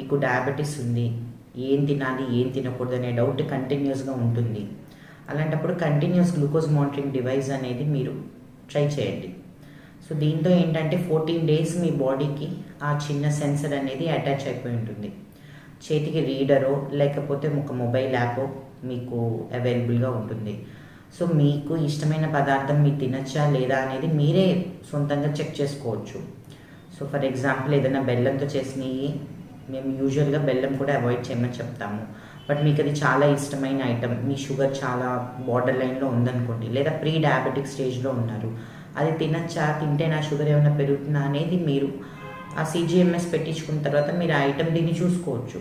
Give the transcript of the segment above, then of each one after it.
మీకు డయాబెటీస్ ఉంది, ఏం తినాలి ఏం తినకూడదు అనే డౌట్ కంటిన్యూస్గా ఉంటుంది. అలాంటప్పుడు కంటిన్యూస్ గ్లూకోజ్ మానిటరింగ్ డివైస్ అనేది మీరు ట్రై చేయండి. సో దీంతో ఏంటంటే 14 డేస్ మీ బాడీకి ఆ చిన్న సెన్సర్ అనేది అటాచ్ అయిపోయి ఉంటుంది. చేతికి రీడరో లేకపోతే ఒక మొబైల్ యాపో మీకు అవైలబుల్గా ఉంటుంది. సో మీకు ఇష్టమైన పదార్థం మీరు తినచ్చా లేదా అనేది మీరే సొంతంగా చెక్ చేసుకోవచ్చు. సో ఫర్ ఎగ్జాంపుల్ ఏదైనా బెల్లంతో చేసినవి మేము యూజువల్గా బెల్లం కూడా అవాయిడ్ చేయమని చెప్తాము. బట్ మీకు అది చాలా ఇష్టమైన ఐటమ్, మీ షుగర్ చాలా బార్డర్ లైన్లో ఉందనుకోండి, లేదా ప్రీ డయాబెటిక్ స్టేజ్లో ఉన్నారు, అది తినచ్చా, తింటే నా షుగర్ ఏమైనా పెరుగుతుందా అనేది మీరు ఆ CGMS పెట్టించుకున్న తర్వాత మీరు ఆ ఐటమ్ దీన్ని చూసుకోవచ్చు.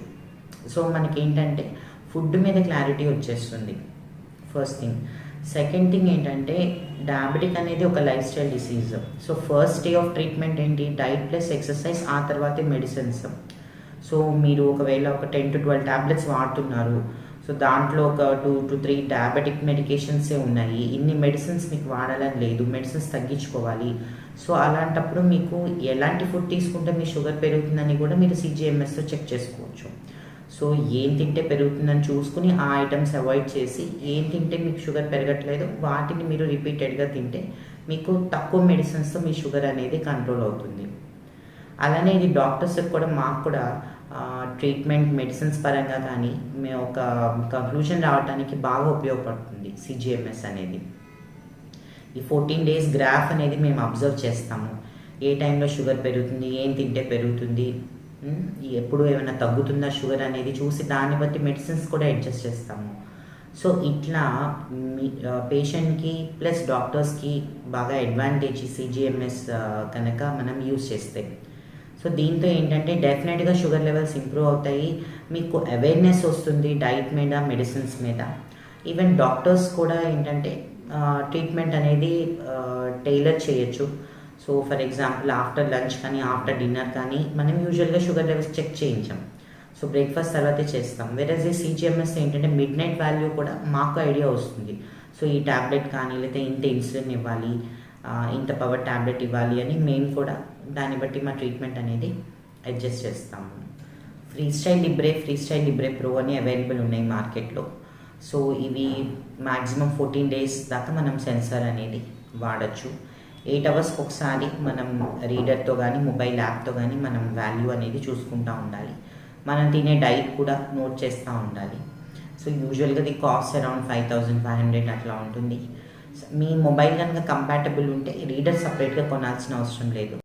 సో మనకి ఏంటంటే ఫుడ్ మీద క్లారిటీ వచ్చేస్తుంది ఫస్ట్ థింగ్. సెకండ్ థింగ్ ఏంటంటే డయాబెటిక్ అనేది ఒక life style disease. So first day of treatment ఏంటి, డైట్ ప్లస్ ఎక్సర్సైజ్, ఆ తర్వాతే మెడిసిన్స్. సో మీరు ఒకవేళ ఒక 10 to 12 ట్యాబ్లెట్స్ వాడుతున్నారు, సో దాంట్లో ఒక 2 to 3 డయాబెటిక్ మెడికేషన్సే ఉన్నాయి, ఇన్ని మెడిసిన్స్ మీకు వాడాలని లేదు, మెడిసిన్స్ తగ్గించుకోవాలి. సో అలాంటప్పుడు మీకు ఎలాంటి ఫుడ్ తీసుకుంటే మీ షుగర్ పెరుగుతుందని కూడా మీరు CGMSతో చెక్ చేసుకోవచ్చు. సో ఏం తింటే పెరుగుతుందని చూసుకుని ఆ ఐటమ్స్ అవాయిడ్ చేసి, ఏం తింటే మీకు షుగర్ పెరగట్లేదు వాటిని మీరు రిపీటెడ్గా తింటే మీకు తక్కువ మెడిసిన్స్తో మీ షుగర్ అనేది కంట్రోల్ అవుతుంది. అలానే ఇది డాక్టర్స్కి కూడా మాకు కూడా ట్రీట్మెంట్ మెడిసిన్స్ పరంగా కానీ మేము ఒక కంక్లూజన్ రావడానికి బాగా ఉపయోగపడుతుంది CGMS అనేది. ఈ 14 డేస్ గ్రాఫ్ అనేది మేము అబ్జర్వ్ చేస్తాము. ఏ టైంలో షుగర్ పెరుగుతుంది, ఏం తింటే పెరుగుతుంది, ఎప్పుడు ఏమైనా తగ్గుతుందా షుగర్ అనేది చూసి దాన్ని బట్టి మెడిసిన్స్ కూడా అడ్జస్ట్ చేస్తాము. సో ఇట్లా మీ పేషెంట్కి ప్లస్ డాక్టర్స్కి బాగా అడ్వాంటేజ్ CGMS కనుక మనం యూజ్ చేస్తే. సో దీంతో ఏంటంటే డెఫినెట్గా షుగర్ లెవెల్స్ ఇంప్రూవ్ అవుతాయి, మీకు అవేర్నెస్ వస్తుంది డైట్ మీద, మెడిసిన్స్ మీద. ఈవెన్ డాక్టర్స్ కూడా ఏంటంటే ట్రీట్మెంట్ అనేది టైలర్ చేయొచ్చు. So for example after lunch కానీ ఆఫ్టర్ డిన్నర్ కానీ మనం యూజువల్గా షుగర్ లెవెల్స్ చెక్ చేయించాం. సో బ్రేక్ఫాస్ట్ తర్వాతే చేస్తాం. వేరేజ్ ఈ CGMS ఏంటంటే మిడ్ నైట్ వాల్యూ కూడా మాకు ఐడియా వస్తుంది. సో ఈ ట్యాబ్లెట్ కానీ లేకపోతే ఇంత ఇన్సులిన్ ఇవ్వాలి, ఇంత పవర్ ట్యాబ్లెట్ ఇవ్వాలి అని మేము కూడా దాన్ని బట్టి మా ట్రీట్మెంట్ అనేది అడ్జస్ట్ చేస్తాము. ఫ్రీస్టైల్ లిబ్రే ప్రో అని అవైలబుల్ ఉన్నాయి మార్కెట్లో. సో ఇవి మ్యాక్సిమం 14 డేస్ దాకా మనం సెన్సార్ అనేది వాడచ్చు. 8 అవర్స్కి ఒకసారి మనం రీడర్తో కానీ మొబైల్ యాప్తో కానీ మనం వాల్యూ అనేది చూసుకుంటూ ఉండాలి. మనం తినే డైట్ కూడా నోట్ చేస్తూ ఉండాలి. సో యూజువల్గా ది కాస్ట్ అరౌండ్ 5500 అట్లా ఉంటుంది. మీ మొబైల్ కనుక కంపాటబుల్ ఉంటే రీడర్ సపరేట్గా కొనాల్సిన అవసరం లేదు.